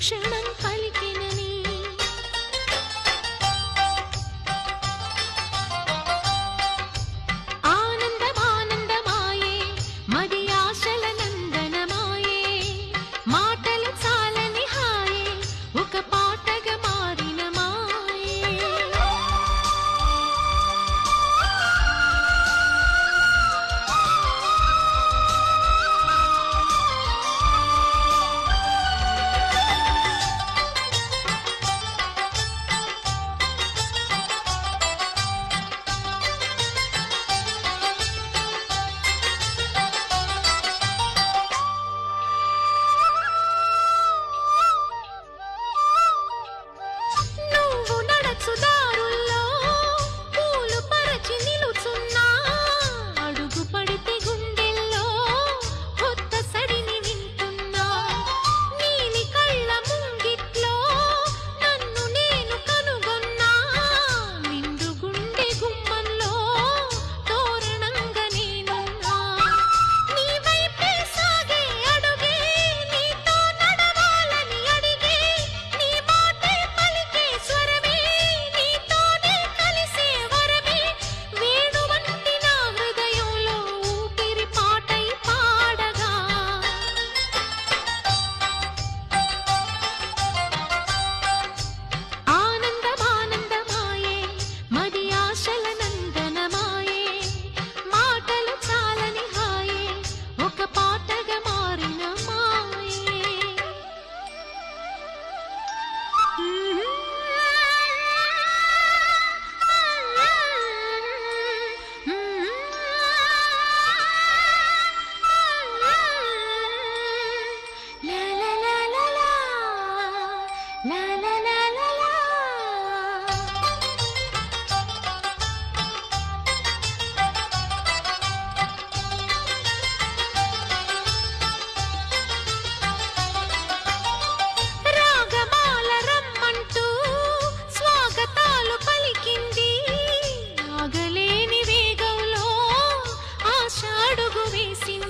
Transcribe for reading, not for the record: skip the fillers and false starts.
క్షణం పలికినని ఆనందమానందమాయే మది ఆశల నందనమాయే మాటలు చాలని హాయే ఒక పాటగా మారిన మాయే నువ్వు నడచుదారుల్లో పూలు పరచి నిలుచున్నా అడుగు పడితే గుండెల్లో కొత్త సడిని వింటున్నా నీలి కళ్ళ ముంగిట్లో నన్ను నేను కనుగొన్నా నిండు గుండె గుమ్మంలో తోరణంగా నేనున్నా నీ వైపే సాగే అడుగే నీతో నడవాలని అడిగే నీ మాటే పలికే స్వరమే నీతోనే కలిసే వరమే వేణువంటి నా హృదయంలో ఊపిరి పాటై పాడగా ఆనందమానందమాయే మది ఆశల నందనమాయే మాటలు చాలని హాయే ఒక పాటగా మారిన మాయే లా లా లా లా లా లా లా లా లా లా రాగమాల రమ్మంటూ స్వాగతాలు పలికింది ఆగలేని వేగంలో ఆశ అడుగు వేసింది